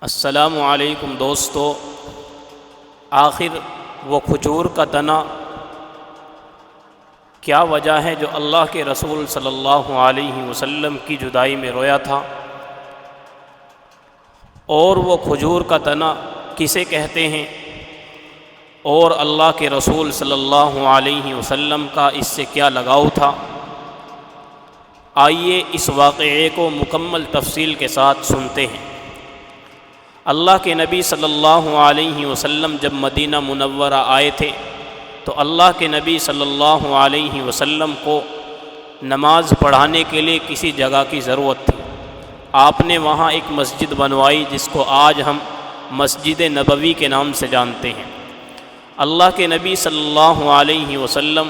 السلام علیکم دوستو، آخر وہ کھجور کا تنا کیا وجہ ہے جو اللہ کے رسول صلی اللہ علیہ وسلم کی جدائی میں رویا تھا؟ اور وہ کھجور کا تنا کسے کہتے ہیں؟ اور اللہ کے رسول صلی اللہ علیہ وسلم کا اس سے کیا لگاؤ تھا؟ آئیے اس واقعے کو مکمل تفصیل کے ساتھ سنتے ہیں۔ اللہ کے نبی صلی اللہ علیہ وسلم جب مدینہ منورہ آئے تھے تو اللہ کے نبی صلی اللہ علیہ وسلم کو نماز پڑھانے کے لیے کسی جگہ کی ضرورت تھی۔ آپ نے وہاں ایک مسجد بنوائی جس کو آج ہم مسجد نبوی کے نام سے جانتے ہیں۔ اللہ کے نبی صلی اللہ علیہ وسلم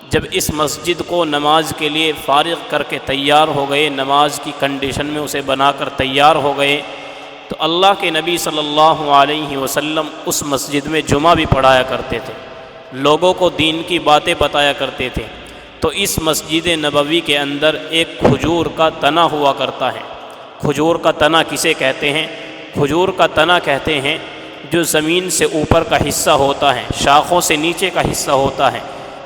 جب اس مسجد کو نماز کے لیے فارغ کر کے تیار ہو گئے، نماز کی کنڈیشن میں اسے بنا کر تیار ہو گئے، تو اللہ کے نبی صلی اللہ علیہ وسلم اس مسجد میں جمعہ بھی پڑھایا کرتے تھے، لوگوں کو دین کی باتیں بتایا کرتے تھے۔ تو اس مسجد نبوی کے اندر ایک کھجور کا تنا ہوا کرتا ہے۔ کھجور کا تنا کسے کہتے ہیں؟ کھجور کا تنا کہتے ہیں جو زمین سے اوپر کا حصہ ہوتا ہے، شاخوں سے نیچے کا حصہ ہوتا ہے،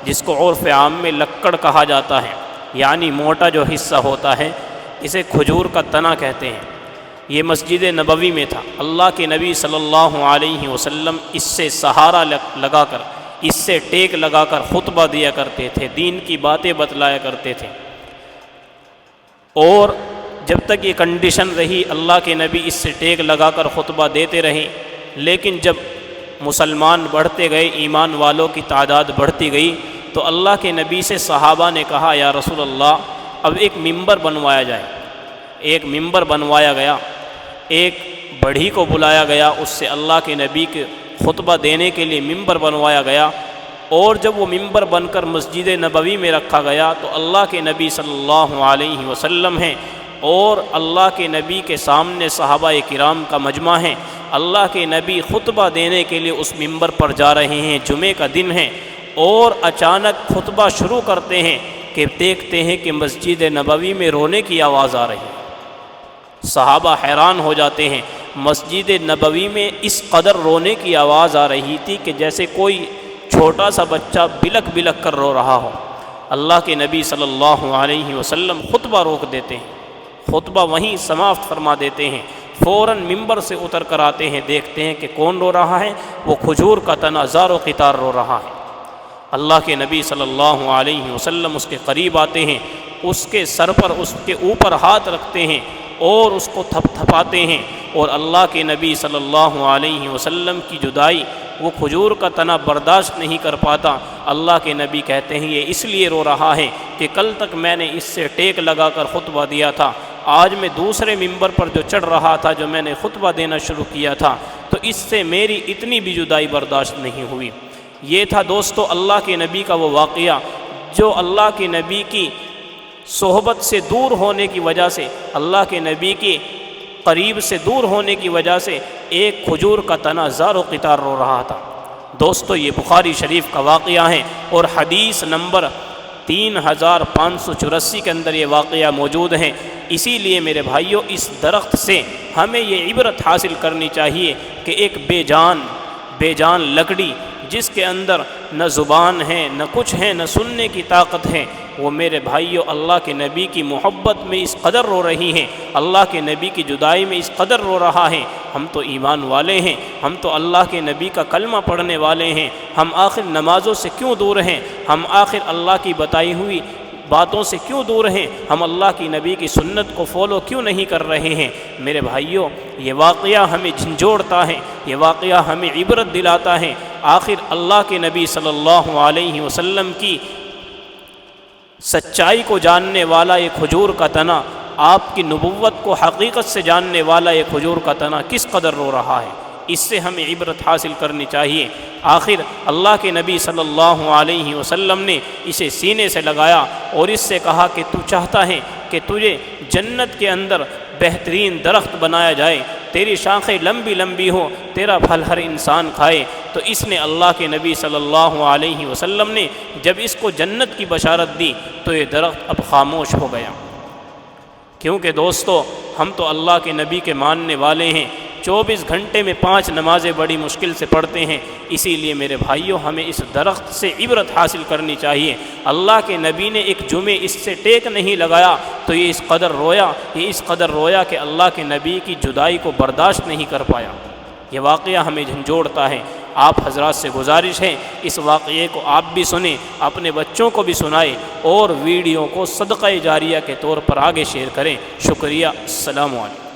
جس کو عرف عام میں لکڑ کہا جاتا ہے، یعنی موٹا جو حصہ ہوتا ہے اسے کھجور کا تنا کہتے ہیں۔ یہ مسجد نبوی میں تھا۔ اللہ کے نبی صلی اللہ علیہ وسلم اس سے سہارا لگا کر، اس سے ٹیک لگا کر خطبہ دیا کرتے تھے، دین کی باتیں بتلایا کرتے تھے۔ اور جب تک یہ کنڈیشن رہی اللہ کے نبی اس سے ٹیک لگا کر خطبہ دیتے رہے، لیکن جب مسلمان بڑھتے گئے، ایمان والوں کی تعداد بڑھتی گئی، تو اللہ کے نبی سے صحابہ نے کہا یا رسول اللہ اب ایک ممبر بنوایا جائے۔ ایک ممبر بنوایا گیا، ایک بڑھئی کو بلایا گیا، اس سے اللہ کے نبی کے خطبہ دینے کے لیے ممبر بنوایا گیا۔ اور جب وہ ممبر بن کر مسجد نبوی میں رکھا گیا تو اللہ کے نبی صلی اللہ علیہ وسلم ہیں اور اللہ کے نبی کے سامنے صحابہ کرام کا مجمع ہے۔ اللہ کے نبی خطبہ دینے کے لیے اس ممبر پر جا رہے ہیں، جمعے کا دن ہے، اور اچانک خطبہ شروع کرتے ہیں کہ دیکھتے ہیں کہ مسجد نبوی میں رونے کی آواز آ رہی ہے۔ صحابہ حیران ہو جاتے ہیں، مسجد نبوی میں اس قدر رونے کی آواز آ رہی تھی کہ جیسے کوئی چھوٹا سا بچہ بلک بلک کر رو رہا ہو۔ اللہ کے نبی صلی اللہ علیہ وسلم خطبہ روک دیتے ہیں، خطبہ وہیں سماپت فرما دیتے ہیں، فوراً ممبر سے اتر کر آتے ہیں، دیکھتے ہیں کہ کون رو رہا ہے؟ وہ کھجور کا تنا زار و قطار رو رہا ہے۔ اللہ کے نبی صلی اللہ علیہ وسلم اس کے قریب آتے ہیں، اس کے سر پر، اس کے اوپر ہاتھ رکھتے ہیں اور اس کو تھپ تھپاتے ہیں، اور اللہ کے نبی صلی اللہ علیہ وسلم کی جدائی وہ کھجور کا تنا برداشت نہیں کر پاتا۔ اللہ کے نبی کہتے ہیں یہ اس لیے رو رہا ہے کہ کل تک میں نے اس سے ٹیک لگا کر خطبہ دیا تھا، آج میں دوسرے ممبر پر جو چڑھ رہا تھا، جو میں نے خطبہ دینا شروع کیا تھا، تو اس سے میری اتنی بھی جدائی برداشت نہیں ہوئی۔ یہ تھا دوستو اللہ کے نبی کا وہ واقعہ جو اللہ کے نبی کی صحبت سے دور ہونے کی وجہ سے، اللہ کے نبی کے قریب سے دور ہونے کی وجہ سے ایک کھجور کا تنا زار و قطار رو رہا تھا۔ دوستو یہ بخاری شریف کا واقعہ ہے اور حدیث نمبر 3584 کے اندر یہ واقعہ موجود ہے۔ اسی لیے میرے بھائیوں، اس درخت سے ہمیں یہ عبرت حاصل کرنی چاہیے کہ ایک بے جان لکڑی جس کے اندر نہ زبان ہے، نہ کچھ ہے، نہ سننے کی طاقت ہے، وہ میرے بھائیوں اللہ کے نبی کی محبت میں اس قدر رو رہی ہیں، اللہ کے نبی کی جدائی میں اس قدر رو رہا ہے۔ ہم تو ایمان والے ہیں، ہم تو اللہ کے نبی کا کلمہ پڑھنے والے ہیں، ہم آخر نمازوں سے کیوں دور ہیں؟ ہم آخر اللہ کی بتائی ہوئی باتوں سے کیوں دور ہیں؟ ہم اللہ کی نبی کی سنت کو فالو کیوں نہیں کر رہے ہیں؟ میرے بھائیوں، یہ واقعہ ہمیں جھنجھوڑتا ہے، یہ واقعہ ہمیں عبرت دلاتا ہے۔ آخر اللہ کے نبی صلی اللہ علیہ وسلم کی سچائی کو جاننے والا یہ کھجور کا تنا، آپ کی نبوت کو حقیقت سے جاننے والا یہ کھجور کا تنا کس قدر رو رہا ہے؟ اس سے ہمیں عبرت حاصل کرنی چاہیے۔ آخر اللہ کے نبی صلی اللہ علیہ وسلم نے اسے سینے سے لگایا اور اس سے کہا کہ تو چاہتا ہے کہ تجھے جنت کے اندر بہترین درخت بنایا جائے، تیری شاخیں لمبی لمبی ہوں، تیرا پھل ہر انسان کھائے۔ تو اس نے اللہ کے نبی صلی اللہ علیہ وسلم نے جب اس کو جنت کی بشارت دی تو یہ درخت اب خاموش ہو گیا۔ کیونکہ دوستو ہم تو اللہ کے نبی کے ماننے والے ہیں، 24 گھنٹے میں 5 نمازیں بڑی مشکل سے پڑھتے ہیں۔ اسی لیے میرے بھائیوں ہمیں اس درخت سے عبرت حاصل کرنی چاہیے۔ اللہ کے نبی نے ایک جمعے اس سے ٹیک نہیں لگایا تو یہ اس قدر رویا کہ اللہ کے نبی کی جدائی کو برداشت نہیں کر پایا۔ یہ واقعہ ہمیں جھنجھوڑتا ہے۔ آپ حضرات سے گزارش ہے اس واقعے کو آپ بھی سنیں، اپنے بچوں کو بھی سنائیں اور ویڈیو کو صدقہ جاریہ کے طور پر آگے شیئر کریں۔ شکریہ، السلام علیکم۔